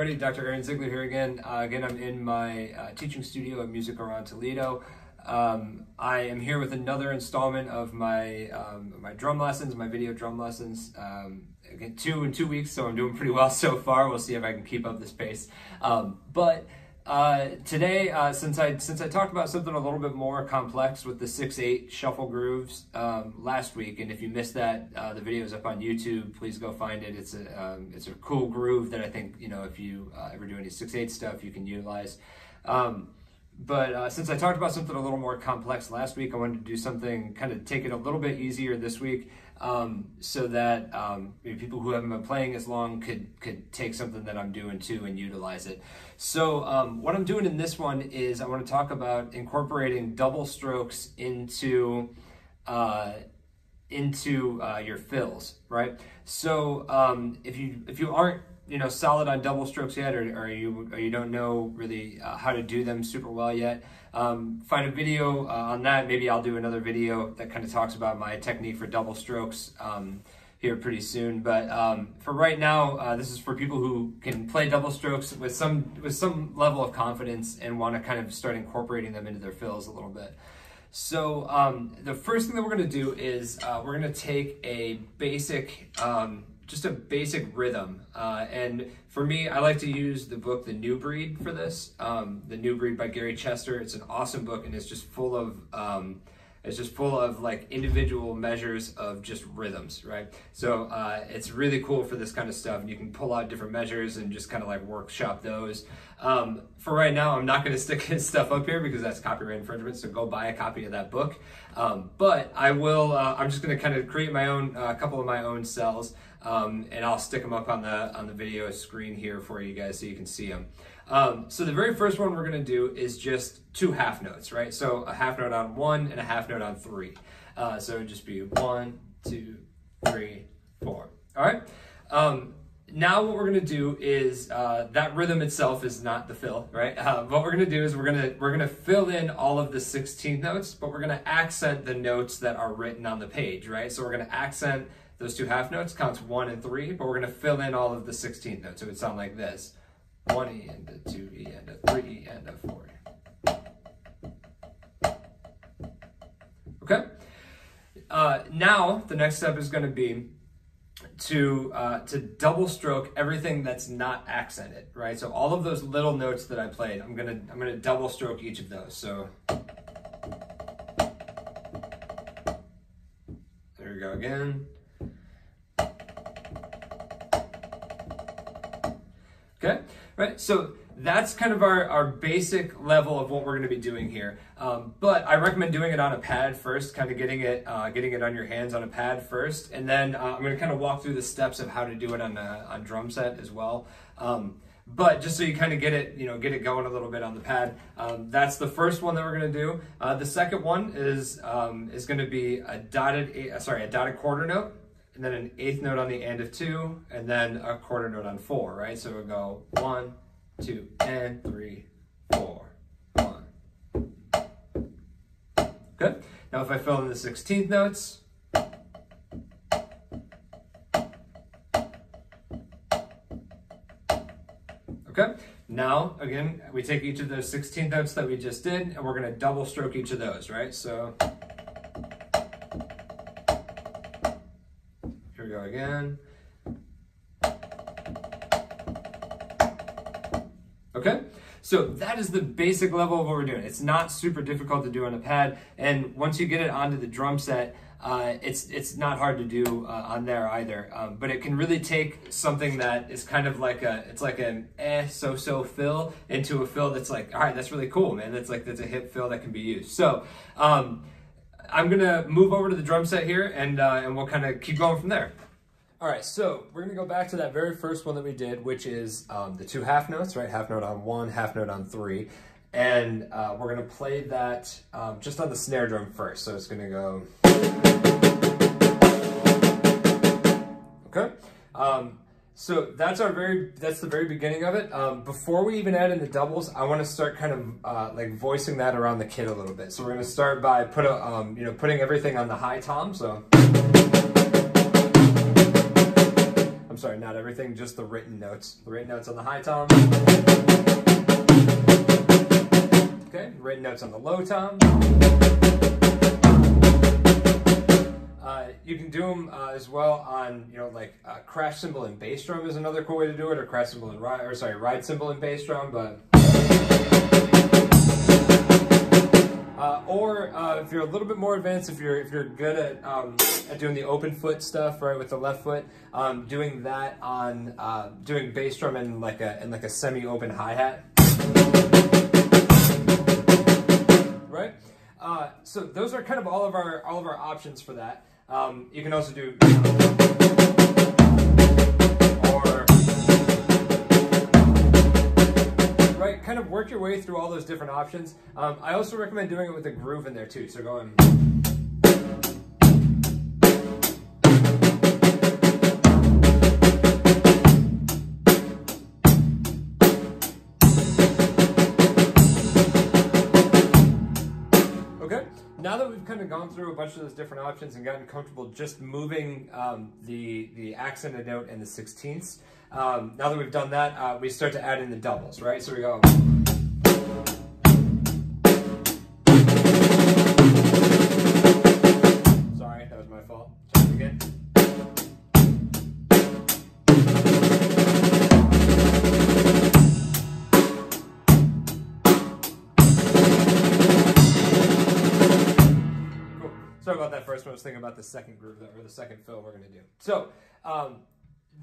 everybody, Dr. Ziegler here again. Again, I'm in my teaching studio at Music Around Toledo. I am here with another installment of my my drum lessons, my video drum lessons. Again, 2 in 2 weeks, so I'm doing pretty well so far. We'll see if I can keep up this pace. Today, since I talked about something a little bit more complex with the 6/8 shuffle grooves last week, and if you missed that, the video is up on YouTube. Please go find it. It's a cool groove that I think, you know, if you ever do any 6/8 stuff, you can utilize. Since I talked about something a little more complex last week, I wanted to do something, kind of take it a little bit easier this week, so that people who haven't been playing as long could take something that I'm doing too and utilize it. So what I'm doing in this one is I want to talk about incorporating double strokes into your fills, right? So if you aren't solid on double strokes yet, or you don't know really how to do them super well yet, find a video on that. Maybe I'll do another video that kind of talks about my technique for double strokes here pretty soon. But for right now, this is for people who can play double strokes with some level of confidence and want to kind of start incorporating them into their fills a little bit. So the first thing that we're going to do is we're going to take a basic just a basic rhythm, and for me, I like to use the book The New Breed for this. The New Breed by Gary Chester. It's an awesome book, and it's just full of like individual measures of just rhythms, right? So it's really cool for this kind of stuff, and you can pull out different measures and just kind of like workshop those. For right now, I'm not going to stick his stuff up here because that's copyright infringement, so go buy a copy of that book. But I will, I'm just going to kind of create my own, a couple of my own cells, and I'll stick them up on the video screen here for you guys so you can see them. So the very first one we're going to do is just 2 half notes, right? So a half note on 1 and a half note on 3. So it would just be 1, 2, 3, 4. All right. Now what we're going to do is that rhythm itself is not the fill, right? What we're going to do is we're going to fill in all of the 16th notes, but we're going to accent the notes that are written on the page, right? So we're going to accent those 2 half notes, counts 1 and 3, but we're going to fill in all of the 16th notes. So it would sound like this: 1E and a 2E and a 3E and a 4E. Okay. Now the next step is going to be to double stroke everything that's not accented, right? So all of those little notes that I played, I'm gonna double stroke each of those. So there we go again. Okay, right, so that's kind of our basic level of what we're going to be doing here. But I recommend doing it on a pad first, kind of getting it on your hands on a pad first, and then I'm going to kind of walk through the steps of how to do it on drum set as well. But just so you kind of get it going a little bit on the pad. That's the first one that we're going to do. The second one is going to be a dotted quarter note, and then an 8th note on the end of 2, and then a quarter note on 4, right? So we'll go 1, 2, and 3, 4, 1. Good. Now if I fill in the 16th notes, okay. Now again, we take each of those 16th notes that we just did, and we're going to double stroke each of those, right? So here we go again. Okay, so that is the basic level of what we're doing. It's not super difficult to do on a pad, and once you get it onto the drum set, it's not hard to do on there either. But it can really take something that is kind of like an so-so fill into a fill that's like, all right, that's really cool, man. That's a hip fill that can be used. So I'm gonna move over to the drum set here, and we'll kind of keep going from there. All right, so we're gonna go back to that very first one that we did, which is the 2 half notes, right? Half note on 1, half note on 3. And we're gonna play that just on the snare drum first. So it's gonna go, okay? So that's the very beginning of it. Before we even add in the doubles, I wanna start kind of like voicing that around the kit a little bit. So we're gonna start by putting everything on the high tom, so. sorry, not everything, just the written notes. The written notes on the high tom. Okay, written notes on the low tom. You can do them as well on, like crash cymbal and bass drum is another cool way to do it, or crash cymbal and ride cymbal and bass drum, but or if you're a little bit more advanced, if you're good at doing the open foot stuff, right, with the left foot, doing that on doing bass drum and like a semi-open hi-hat, right? So those are kind of all of our options for that. You can also do or right, kind of work your way through all those different options. I also recommend doing it with a groove in there too. So going. Now that we've kind of gone through a bunch of those different options and gotten comfortable just moving the accented note and the 16ths, now that we've done that, we start to add in the doubles, right? So we go. Sorry, that was my fault. Try it again. Sorry about that first one. I was thinking about the second groove, or the second fill we're going to do. So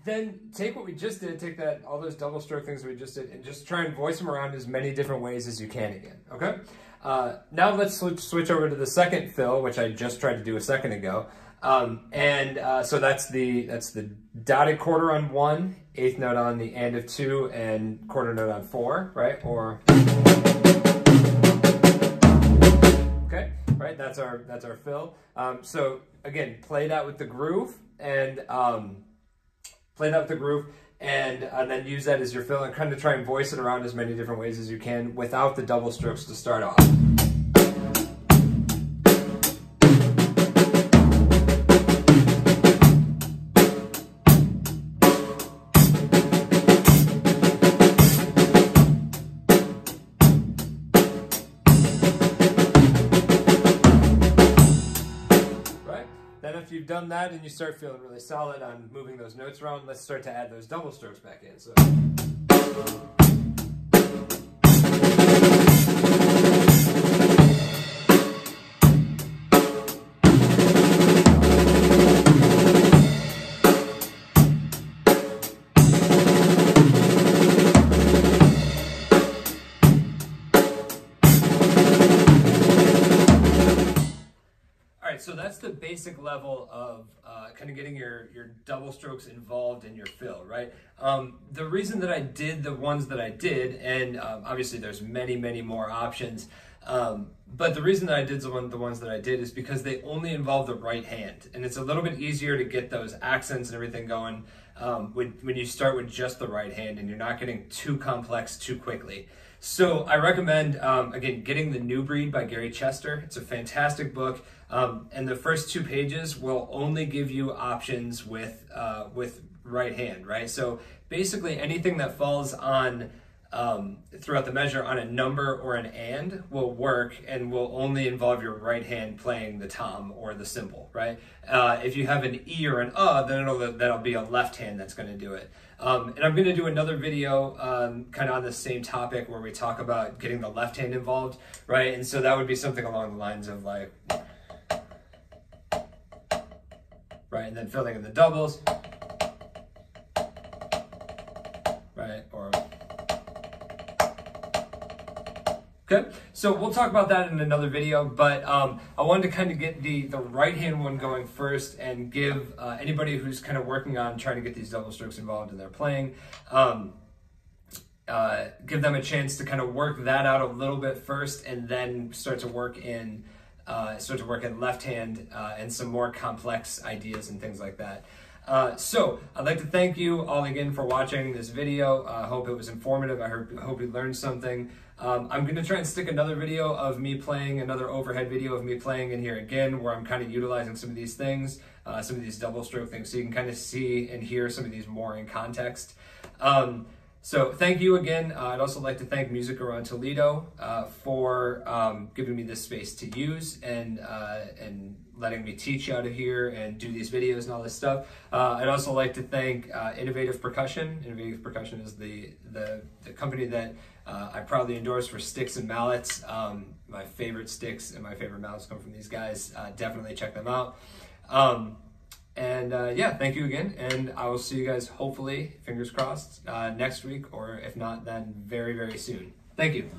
then take what we just did, take all those double stroke things we just did, and just try and voice them around as many different ways as you can again, okay? Now let's switch over to the second fill, which I just tried to do a second ago. So that's the dotted quarter on 1, eighth note on the and of 2, and quarter note on 4, right? Or okay. Right, that's our fill. So again, play that with the groove and then use that as your fill and kind of try and voice it around as many different ways as you can without the double strokes to start off. You've done that and you start feeling really solid on moving those notes around, let's start to add those double strokes back in. So so that's the basic level of kind of getting your double strokes involved in your fill, right? The reason that I did the ones that I did, and obviously there's many more options, but the reason that I did the ones that I did is because they only involve the right hand, and it's a little bit easier to get those accents and everything going when you start with just the right hand and you're not getting too complex too quickly. So I recommend, again, getting The New Breed by Gary Chester. It's a fantastic book, and the first 2 pages will only give you options with right hand, right? So basically anything that falls on throughout the measure on a number or an and will work and will only involve your right hand playing the tom or the cymbal, right? If you have an E or an then that'll be a left hand that's going to do it. And I'm going to do another video kind of on the same topic where we talk about getting the left hand involved, right? And so that would be something along the lines of like, right, and then filling in the doubles, right, or okay, so we'll talk about that in another video, but I wanted to kind of get the right hand one going first and give anybody who's kind of working on trying to get these double strokes involved in their playing, give them a chance to kind of work that out a little bit first and then start to work in left hand and some more complex ideas and things like that. So I'd like to thank you all again for watching this video. I hope it was informative. I hope you learned something. I'm going to try and stick another video of me playing, another overhead video of me playing in here again, where I'm kind of utilizing some of these things, some of these double stroke things, so you can kind of see and hear some of these more in context. So thank you again. I'd also like to thank Music Around Toledo for giving me this space to use and letting me teach out of here and do these videos and all this stuff. I'd also like to thank Innovative Percussion. Innovative Percussion is the company that I proudly endorse for sticks and mallets. My favorite sticks and my favorite mallets come from these guys. Definitely check them out. Yeah, thank you again, and I will see you guys, hopefully, fingers crossed, next week, or if not, then very, very soon. Thank you.